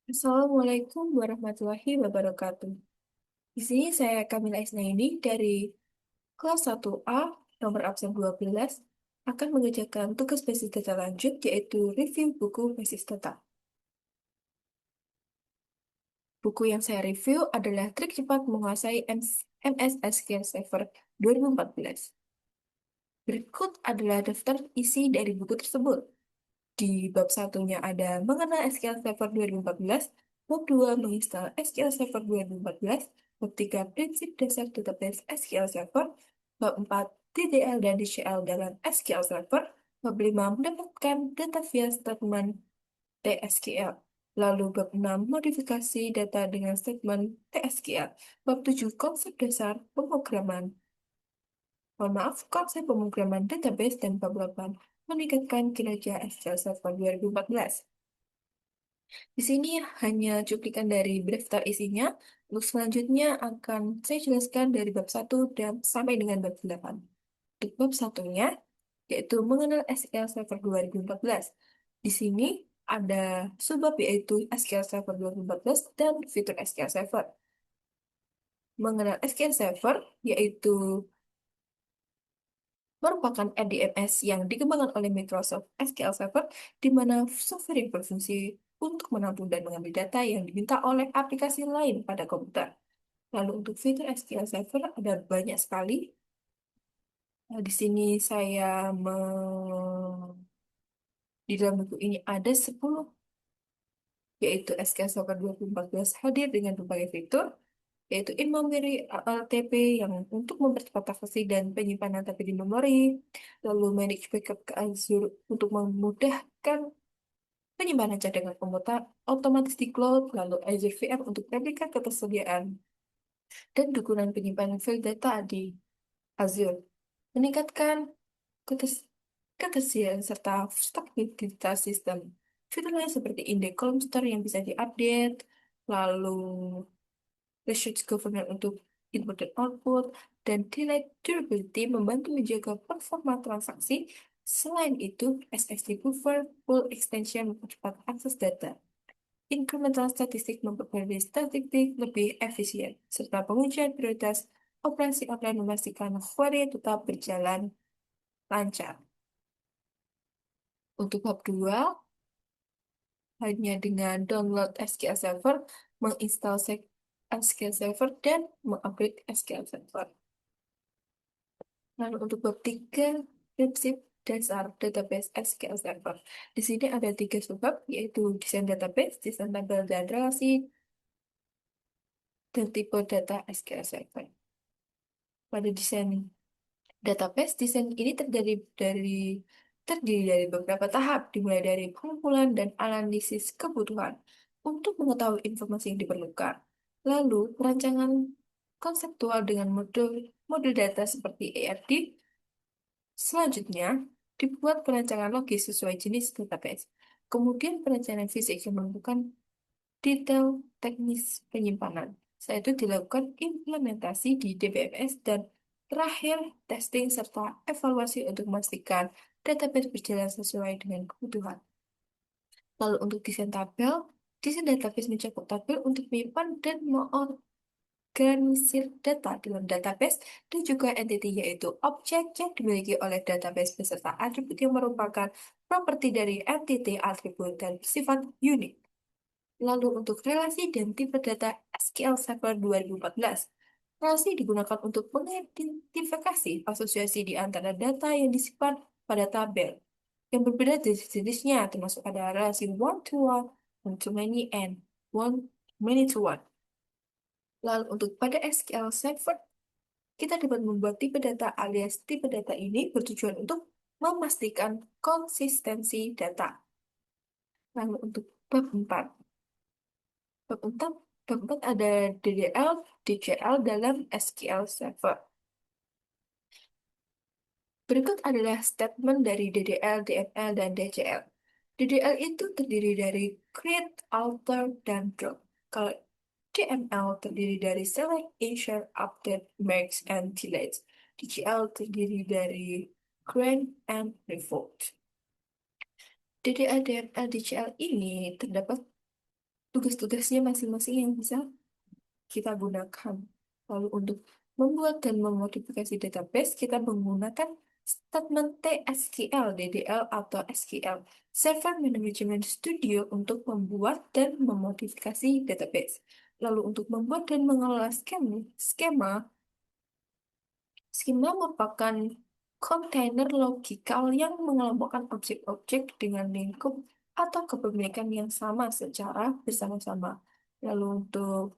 Assalamualaikum warahmatullahi wabarakatuh. Di sini saya Kamila Isnaini dari kelas 1A nomor absen 12 akan mengerjakan tugas basis data lanjut yaitu review buku basis data. Buku yang saya review adalah Trik Cepat Menguasai MS SQL Server 2014. Berikut adalah daftar isi dari buku tersebut. Di bab satunya ada mengenal SQL Server 2014, bab 2 menginstal SQL Server 2014, bab 3 prinsip dasar database SQL Server, bab 4 DDL dan DCL dalam SQL Server, bab 5 mendapatkan data via statement TSQL. Lalu bab 6 modifikasi data dengan statement TSQL, bab 7 konsep dasar pemrograman. Mohon maaf, konsep pemrograman database dan bab 8 meningkatkan kinerja SQL Server 2014. Di sini hanya cuplikan dari daftar isinya. Untuk selanjutnya akan saya jelaskan dari bab 1 dan sampai dengan bab 8. Untuk bab satunya, yaitu mengenal SQL Server 2014. Di sini ada subbab yaitu SQL Server 2014 dan fitur SQL Server. Mengenal SQL Server yaitu merupakan RDMS yang dikembangkan oleh Microsoft SQL Server, di mana software yang berfungsi untuk menampung dan mengambil data yang diminta oleh aplikasi lain pada komputer. Lalu untuk fitur SQL Server ada banyak sekali. Di sini saya di dalam buku ini ada 10, yaitu SQL Server 2014 hadir dengan berbagai fitur, yaitu in-memory LTP yang untuk mempercepat transaksi dan penyimpanan data di memori, lalu manage backup ke Azure untuk memudahkan penyimpanan cadangan komputer otomatis di cloud, lalu Azure VM untuk replika ketersediaan, dan dukungan penyimpanan file data di Azure. Meningkatkan ketes- ketersediaan serta stabilitas sistem. Fitur lain seperti index column store yang bisa diupdate, lalu research governance untuk input dan output, dan delay durability membantu menjaga performa transaksi. Selain itu, SXT buffer full extension mempercepat akses data. Incremental statistik memperbarui statistik lebih efisien, serta pengujian prioritas operasi offline memastikan query tetap berjalan lancar. Untuk bab 2, hanya dengan download SQL Server, menginstal SQL Server, dan mengupgrade SQL Server. Lalu untuk bab 3, prinsip dasar database SQL Server. Di sini ada 3 subbab, yaitu desain database, desain tabel dan relasi, dan tipe data SQL Server. Pada desain database, desain ini terdiri dari beberapa tahap, dimulai dari pengumpulan dan analisis kebutuhan untuk mengetahui informasi yang diperlukan. Lalu, perancangan konseptual dengan model data seperti ARD. Selanjutnya, dibuat perancangan logis sesuai jenis database. Kemudian, perencanaan fisik yang menentukan detail teknis penyimpanan. Setelah itu dilakukan implementasi di DBMS dan terakhir testing serta evaluasi untuk memastikan database berjalan sesuai dengan kebutuhan. Lalu untuk desain database mencakup tabel untuk menyimpan dan mengorganisir data dalam database dan juga entity yaitu objek yang dimiliki oleh database beserta atribut yang merupakan properti dari entity, atribut, dan sifat unik. Lalu untuk relasi dan tipe data SQL Server 2014. Relasi digunakan untuk mengidentifikasi asosiasi di antara data yang disimpan pada tabel yang berbeda dari jenisnya, termasuk ada relasi one-to-one, one-to-many, and one-many-to-one. Lalu untuk pada SQL Server, kita dapat membuat tipe data alias tipe data ini bertujuan untuk memastikan konsistensi data. Lalu untuk bab 4. Bab 4, bab 4 ada DDL, DCL dalam SQL Server. Berikut adalah statement dari DDL, DML, dan DCL. DDL itu terdiri dari create, alter, dan drop. Kalau DML terdiri dari select, insert, update, merge, and delete. DCL terdiri dari grant, and revoke. DDL, DML, DCL ini terdapat tugas-tugasnya masing-masing yang bisa kita gunakan. Lalu untuk membuat dan memodifikasi database, kita menggunakan statement TSQL, DDL, atau SQL, Server Management Studio untuk membuat dan memodifikasi database. Lalu untuk membuat dan mengelola skema merupakan kontainer logikal yang mengelompokkan objek-objek dengan lingkup atau kepemilikan yang sama secara bersama-sama. Lalu untuk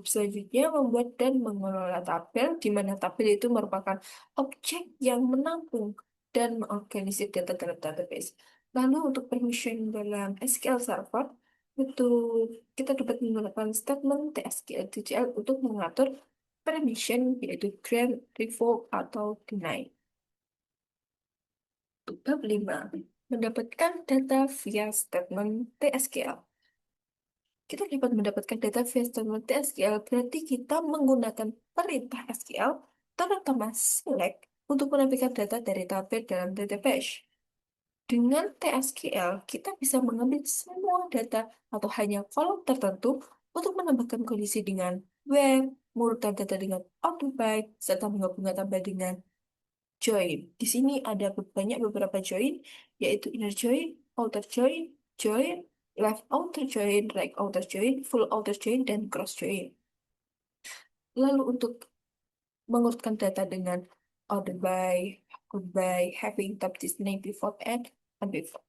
selanjutnya, membuat dan mengelola tabel, di mana tabel itu merupakan objek yang menampung dan mengorganisir data dalam database. Lalu untuk permission dalam SQL Server, itu kita dapat menggunakan statement TSQL TCL untuk mengatur permission, yaitu grant, revoke, atau deny. Untuk bab 5, mendapatkan data via statement TSQL. Kita dapat mendapatkan data via statement SQL, berarti kita menggunakan perintah SQL, terutama select, untuk menampilkan data dari tabel dalam database. Dengan TSQL, kita bisa mengambil semua data atau hanya kolom tertentu untuk menambahkan kondisi dengan where, mengurutan data dengan order by, serta menggabungkan tabel dengan join. Di sini ada banyak beberapa join, yaitu inner join, outer join, join, left outer join, right outer join, full outer join, dan cross join. Lalu untuk mengurutkan data dengan order by, having tab this name before and before.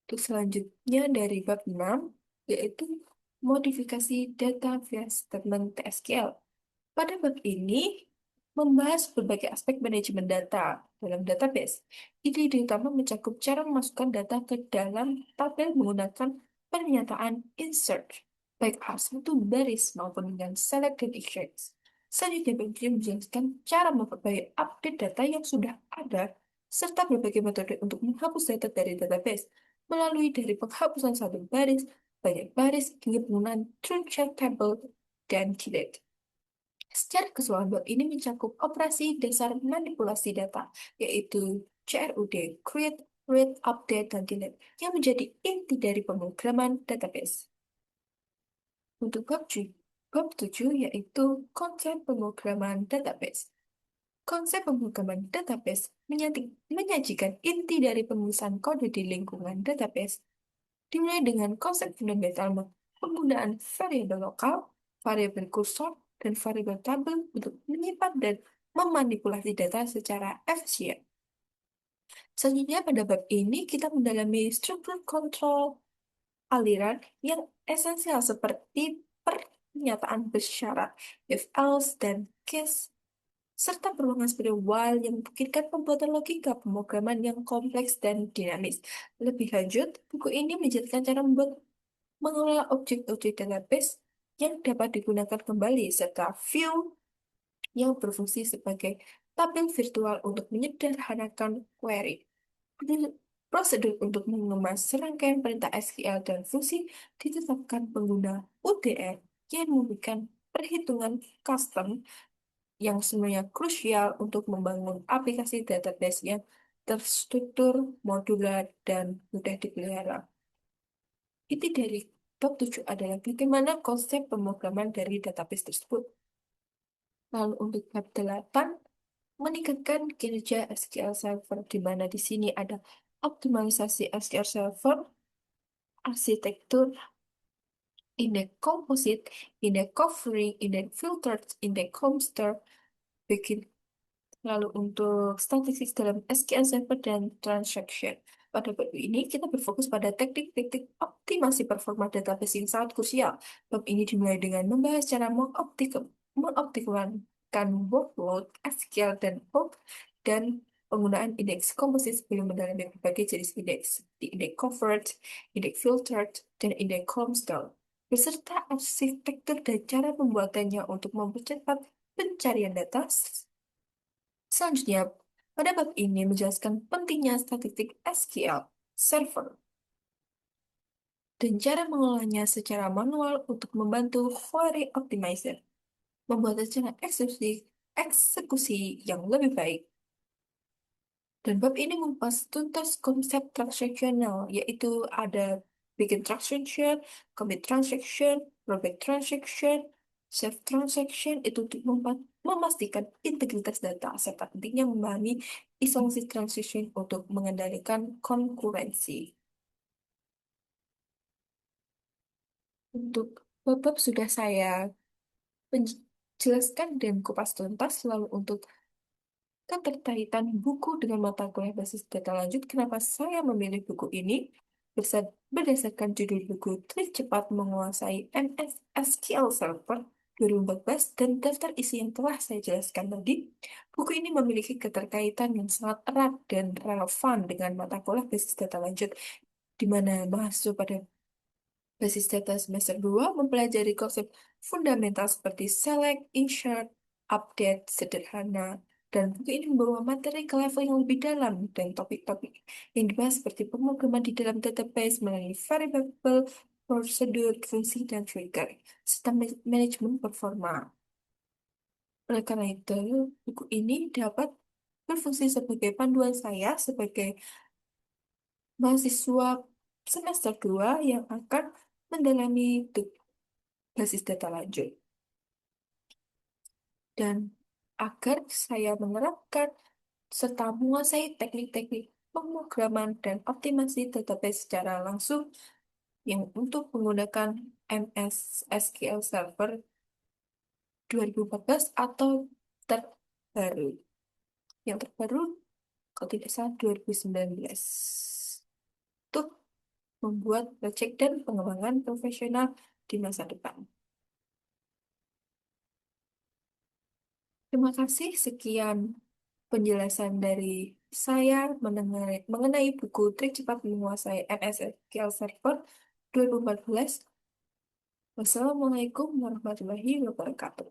Untuk selanjutnya dari bab 6, yaitu modifikasi data via statement TSQL. Pada bab ini, membahas berbagai aspek manajemen data dalam database. Ide utama mencakup cara memasukkan data ke dalam tabel menggunakan pernyataan insert, baik satu baris maupun dengan select dan extract. Selanjutnya, bagian menjelaskan cara memperbaiki update data yang sudah ada, serta berbagai metode untuk menghapus data dari database, melalui dari penghapusan satu baris, banyak baris, hingga penggunaan true check table, dan delete. Secara keseluruhan, bab ini mencakup operasi dasar manipulasi data, yaitu CRUD, Create, Read, Update, dan Delete, yang menjadi inti dari pemrograman database. Untuk bab 7 yaitu konsep pemrograman database. Konsep pemrograman database menyajikan inti dari penulisan kode di lingkungan database, dimulai dengan konsep fundamental penggunaan variabel lokal, variabel kursor, dan variabel tabel untuk menyimpan dan memanipulasi data secara efisien. Selanjutnya, pada bab ini kita mendalami struktur kontrol aliran yang esensial seperti pernyataan bersyarat, if else, dan case, serta perubahan seperti while yang memungkinkan pembuatan logika pemrograman yang kompleks dan dinamis. Lebih lanjut, buku ini menjelaskan cara mengelola objek-objek database yang dapat digunakan kembali, serta view yang berfungsi sebagai tabel virtual untuk menyederhanakan query. Prosedur untuk mengemas serangkaian perintah SQL dan fungsi ditetapkan pengguna UTF yang memberikan perhitungan custom yang sebenarnya krusial untuk membangun aplikasi database yang terstruktur, modular, dan mudah dipelihara. Inti dari bab 7 adalah bagaimana konsep pemrograman dari database tersebut. Lalu untuk bab 8, meningkatkan kinerja SQL Server, di mana di sini ada optimalisasi SQL Server, arsitektur, index composite, index covering, index filtered, index cluster, bikin. Lalu untuk statistik dalam SQL Server dan transaction. Pada bab ini kita berfokus pada teknik-teknik optimasi performa database yang sangat krusial. Bab ini dimulai dengan membahas cara mengoptimalkan workload, SQL, dan hook, dan penggunaan indeks komposit sebelum mendalami berbagai jenis indeks, seperti indeks covered, indeks filtered, dan indeks cluster, beserta arsitektur dan cara pembuatannya untuk mempercepat pencarian data. Selanjutnya, pada bab ini menjelaskan pentingnya statistik SQL Server dan cara mengelolanya secara manual untuk membantu query optimizer, membuat rencana eksekusi yang lebih baik. Dan bab ini mengupas tuntas konsep transaksional, yaitu ada Begin transaction, commit transaction, rollback transaction, save transaction itu untuk memastikan integritas data serta pentingnya memahami isolasi transaction untuk mengendalikan konkurensi. Untuk bab sudah saya jelaskan dan kupas tuntas, lalu untuk keterkaitan buku dengan mata kuliah basis data lanjut, kenapa saya memilih buku ini? Berdasarkan judul buku Trik Cepat Menguasai MS SQL Server 2014 dan daftar isi yang telah saya jelaskan tadi, buku ini memiliki keterkaitan yang sangat erat dan relevan dengan mata kuliah basis data lanjut, di mana mahasiswa pada basis data semester 2 mempelajari konsep fundamental seperti select, insert, update, sederhana, dan buku ini membawa materi ke level yang lebih dalam dan topik-topik yang dibahas seperti pemrograman di dalam database melalui variable, prosedur, fungsi, dan trigger, serta manajemen performa. Oleh karena itu, buku ini dapat berfungsi sebagai panduan saya sebagai mahasiswa semester 2 yang akan mendalami basis data lanjut. Dan agar saya menerapkan serta menguasai teknik-teknik pemrograman dan optimasi database secara langsung yang untuk menggunakan MS SQL Server 2014 atau terbaru. Yang terbaru, kalau tidak salah 2019. Untuk membuat proyek dan pengembangan profesional di masa depan. Terima kasih. Sekian penjelasan dari saya mengenai buku Trik Cepat Menguasai MS SQL Server 2014. Wassalamualaikum warahmatullahi wabarakatuh.